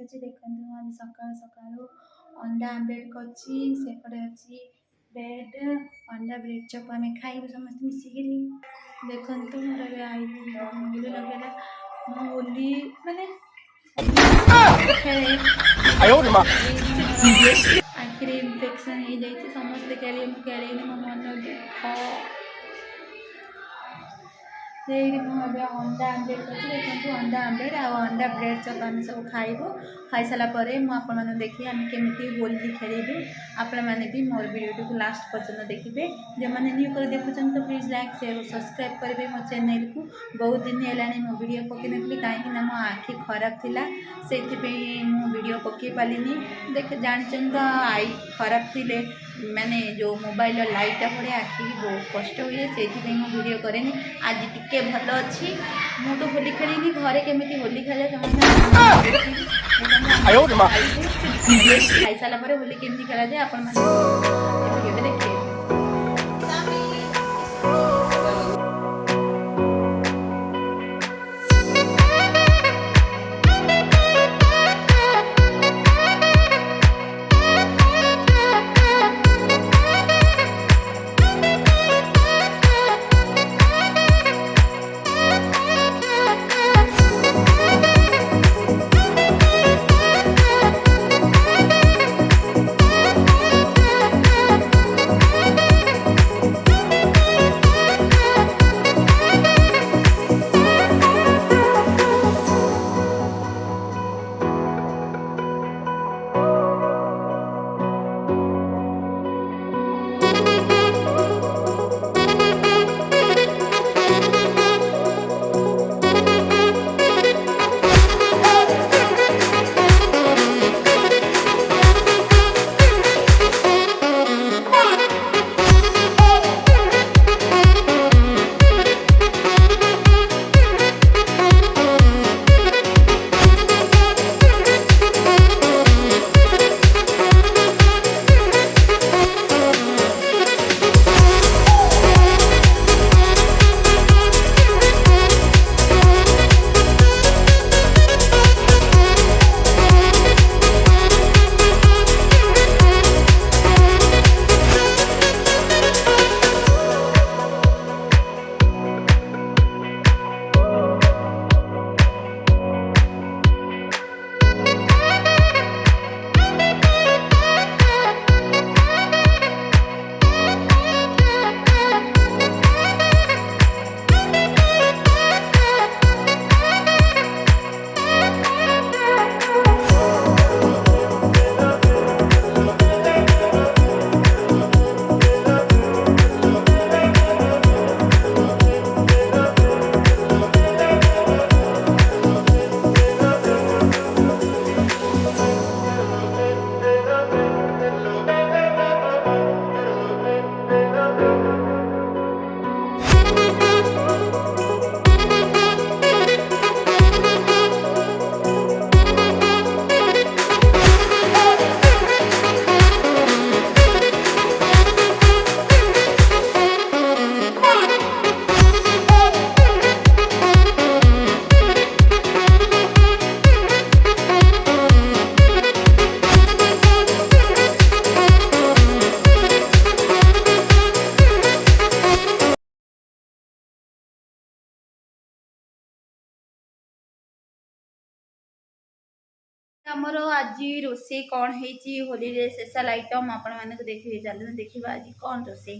अच्छी देखते आज सका सका अंडा आमलेट करपटे अच्छी ब्रेड अंडा ब्रेड चप आम खाइबू समस्त मिसिक देखु मोर आई होली लगेगा होली माने आखिरी इन्फेक्शन हो जाए समस्ते खेल मो मन दुख से अंडा आमलेट कर देखो अंडा आमलेट आ अंडा ब्रेड चप आम सब खाइबू खाई सारापर मुझे देखिए आम केमी होली खेलू आपण मैंने भी मोर वीडियो को लास्ट पर्यटन देखिए जो मैंने न्यू कर देखुं तो प्लीज लाइक शेयर और सब्सक्राइब करेंगे मो चैनल को बहुत दिन है मो वीडियो पकई नी कहीं मो आखि खराब थिला से वीडियो पकई पारिनी देख जानते तो आई खराब थी मैंने जो मोबाइल लाइट पड़े आखि बहुत कष्ट हुए से वीडियो करें आज टिके भल अच्छी मु तो होली खेली घरे केमी होली खेले खाई सारापर होली केमी खेला जाए आपण देखिए आमर आज रोसे कौन है होली रे स्पेशल आइटम आपण माने देखिए चलो देखा आज कौन रोसे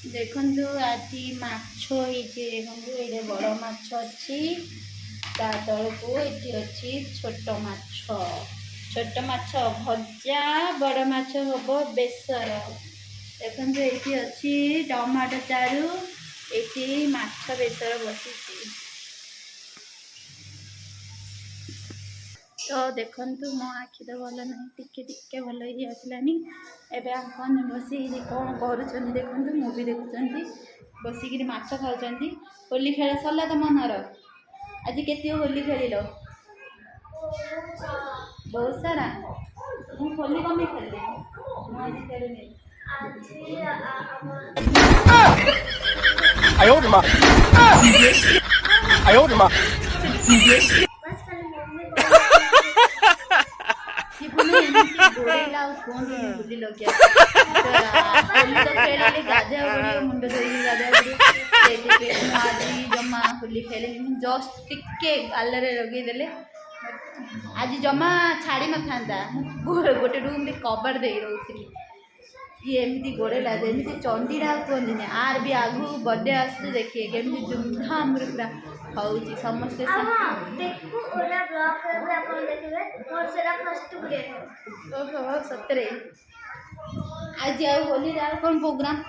देखु आज माछ देखो ये बड़ माछ अच्छी तल को ये अच्छी छोट माछ भजा बड़ माछ हम बेसर देखो ये अच्छी टमाटो चारू ये माछ बेसर बसी तो देखु मो आखि तो भल ना टिके भल ही आसलानी एवं कौन बस कौन कर देखु मुवी देखुं बसिक माछ खाऊँ होली खेल सरला तो मनर आज के होली खेल बहुत सारा मुझे होली कम खेल खेल मुंड धोई गाधुआ आज जमा होली खेल जस्ट टिके गालरे लगेदेले आज जमा छाड़ी न था गोटे रूम रे कवर दे रोली ये एमती गोड़ेला जमी चंडीड़ा कहते आर भी आगु बर्थडे आस देखिए केमी धूमधाम पूरा हूँ समस्ते सतरे आज होली कौन प्रोग्राम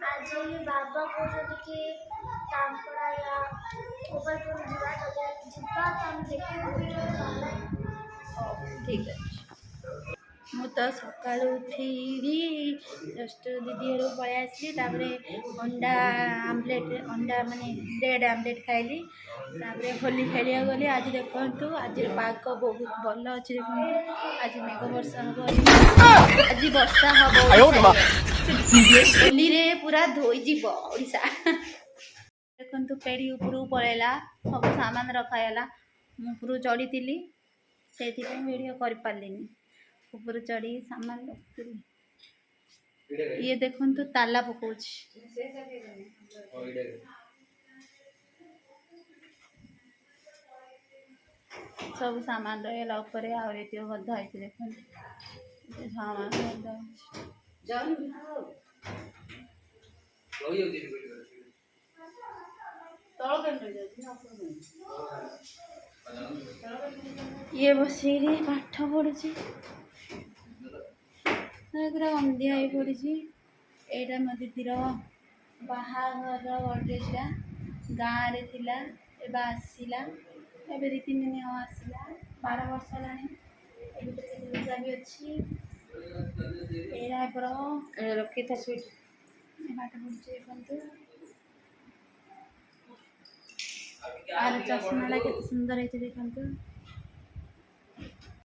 आज बाबा कहते कि तांपड़ा या गोपालपुर जीवा हम ठीक है मु तो सका उठी जस्ट दीदी घर पलि आसली अंडा आमलेट अंडा माने ब्रेड आमलेट खाइली होली खेलिया गली आज देखु आज पाग बहुत भल अच्छे देखो आज मेघ वर्षा हम आज वर्षा हम होली रे पूरा धोईजी ओडिशा देखु पेड़ी उपरू पलैला सब सामान रखाला मुझे चढ़ी से वीडियो कर पार्लिनी ऊपर चढ़ी सामान रखी ये देखु तो ताला पकाउछ सब सामान रहा ऊपर आगे गधा है देखो सामान ये बस पाठ पढ़ुची पूरा अंधिया हो पड़ी यहाँ मो दीदीर बाहाघर बर्थडेटा गाँव रे थिला एबा आसिला एबे 2-3 दिन हम आसिला 12 वर्ष है भी अच्छी एपर रखी था स्वीट पाठ पढ़ुचे आर चश्मा के सुंदर है देखु